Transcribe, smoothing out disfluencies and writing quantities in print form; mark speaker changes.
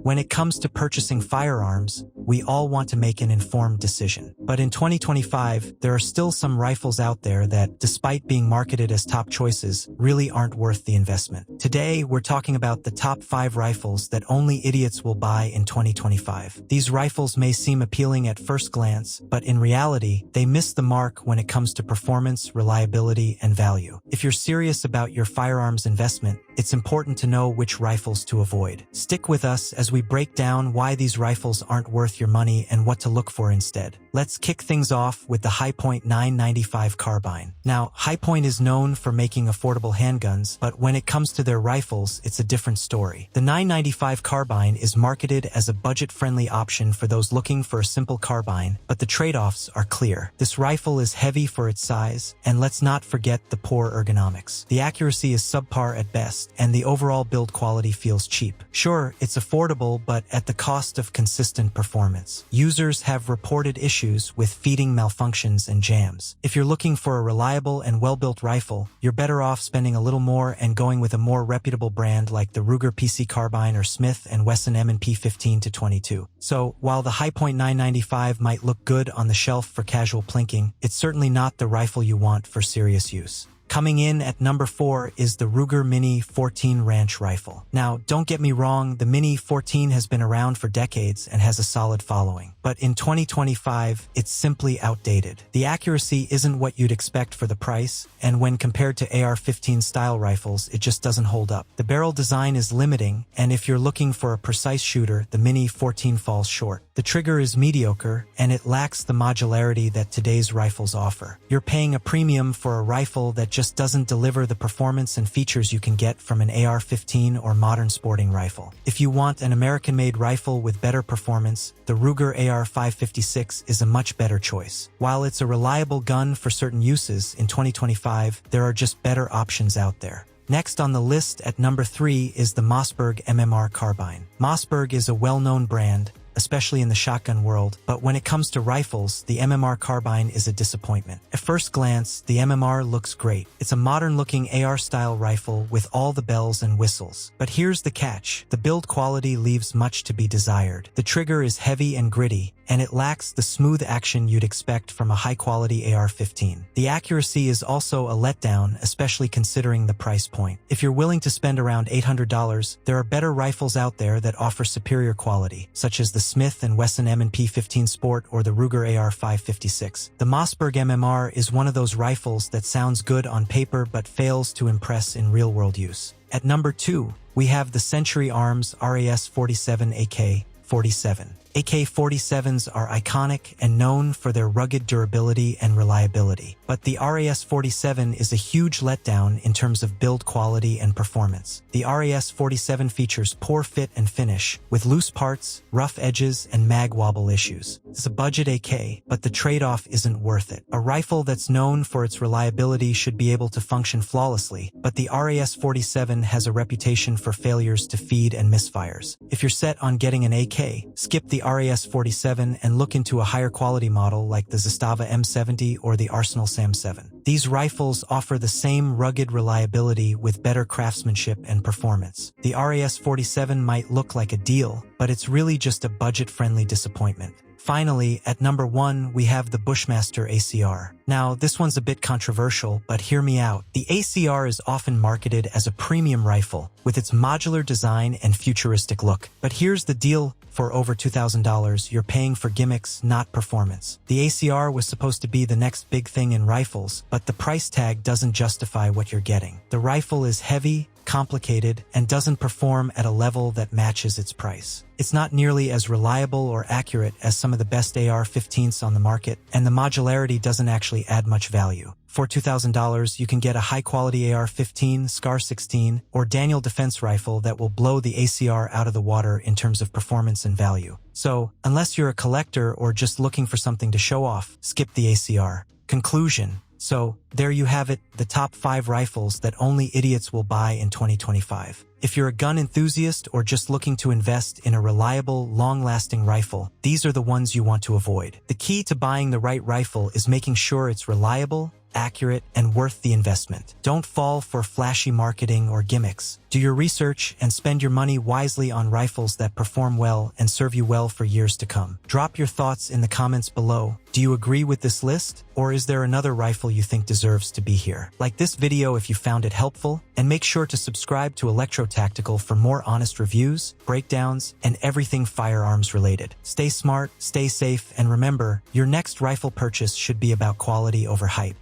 Speaker 1: When it comes to purchasing firearms, we all want to make an informed decision. But in 2025, there are still some rifles out there that, despite being marketed as top choices, really aren't worth the investment. Today, we're talking about the top 5 rifles that only idiots will buy in 2025. These rifles may seem appealing at first glance, but in reality, they miss the mark when it comes to performance, reliability, and value. If you're serious about your firearms investment, it's important to know which rifles to avoid. Stick with us as we break down why these rifles aren't worth your money and what to look for instead. Let's kick things off with the Hi-Point 995 Carbine. Now, Hi-Point is known for making affordable handguns, but when it comes to their rifles, it's a different story. The 995 Carbine is marketed as a budget-friendly option for those looking for a simple carbine, but the trade-offs are clear. This rifle is heavy for its size, and let's not forget the poor ergonomics. The accuracy is subpar at best, and the overall build quality feels cheap. Sure, it's affordable, but at the cost of consistent performance. Users have reported issues with feeding malfunctions and jams. If you're looking for a reliable and well-built rifle, you're better off spending a little more and going with a more reputable brand like the Ruger PC Carbine or Smith & Wesson M&P 15-22. So, while the Hi-Point 995 might look good on the shelf for casual plinking, it's certainly not the rifle you want for serious use. Coming in at number 4 is the Ruger Mini 14 Ranch Rifle. Now, don't get me wrong, the Mini 14 has been around for decades and has a solid following. But in 2025, it's simply outdated. The accuracy isn't what you'd expect for the price, and when compared to AR-15 style rifles, it just doesn't hold up. The barrel design is limiting, and if you're looking for a precise shooter, the Mini 14 falls short. The trigger is mediocre, and it lacks the modularity that today's rifles offer. You're paying a premium for a rifle that just doesn't deliver the performance and features you can get from an AR-15 or modern sporting rifle. If you want an American-made rifle with better performance, the Ruger AR-556 is a much better choice. While it's a reliable gun for certain uses, in 2025, there are just better options out there. Next on the list at number 3 is the Mossberg MMR Carbine. Mossberg is a well-known brand, especially in the shotgun world, but when it comes to rifles, the MMR Carbine is a disappointment. At first glance, the MMR looks great. It's a modern-looking AR-style rifle with all the bells and whistles. But here's the catch. The build quality leaves much to be desired. The trigger is heavy and gritty, and it lacks the smooth action you'd expect from a high-quality AR-15. The accuracy is also a letdown, especially considering the price point. If you're willing to spend around $800, there are better rifles out there that offer superior quality, such as the Smith & Wesson M&P 15 Sport or the Ruger AR-556. The Mossberg MMR is one of those rifles that sounds good on paper but fails to impress in real-world use. At number 2, we have the Century Arms RAS-47 AK-47. AK-47s are iconic and known for their rugged durability and reliability, but the RAS-47 is a huge letdown in terms of build quality and performance. The RAS-47 features poor fit and finish, with loose parts, rough edges, and mag wobble issues. It's a budget AK, but the trade-off isn't worth it. A rifle that's known for its reliability should be able to function flawlessly, but the RAS-47 has a reputation for failures to feed and misfires. If you're set on getting an AK, skip the RAS-47 and look into a higher quality model like the Zastava M70 or the Arsenal SAM-7. These rifles offer the same rugged reliability with better craftsmanship and performance. The RAS-47 might look like a deal, but it's really just a budget-friendly disappointment. Finally, at number 1, we have the Bushmaster ACR. Now, this one's a bit controversial, but hear me out. The ACR is often marketed as a premium rifle, with its modular design and futuristic look. But here's the deal. For over $2,000, you're paying for gimmicks, not performance. The ACR was supposed to be the next big thing in rifles, but the price tag doesn't justify what you're getting. The rifle is heavy, complicated, and doesn't perform at a level that matches its price. It's not nearly as reliable or accurate as some of the best AR-15s on the market, and the modularity doesn't actually add much value. For $2,000, you can get a high-quality AR-15, SCAR-16, or Daniel Defense rifle that will blow the ACR out of the water in terms of performance and value. So, unless you're a collector or just looking for something to show off, skip the ACR. Conclusion. So, there you have it, the top 5 rifles that only idiots will buy in 2025. If you're a gun enthusiast or just looking to invest in a reliable, long-lasting rifle, these are the ones you want to avoid. The key to buying the right rifle is making sure it's reliable, accurate, and worth the investment. Don't fall for flashy marketing or gimmicks. Do your research and spend your money wisely on rifles that perform well and serve you well for years to come. Drop your thoughts in the comments below. Do you agree with this list? Or is there another rifle you think deserves to be here? Like this video if you found it helpful, and make sure to subscribe to Electro Tactical for more honest reviews, breakdowns, and everything firearms related. Stay smart, stay safe, and remember, your next rifle purchase should be about quality over hype.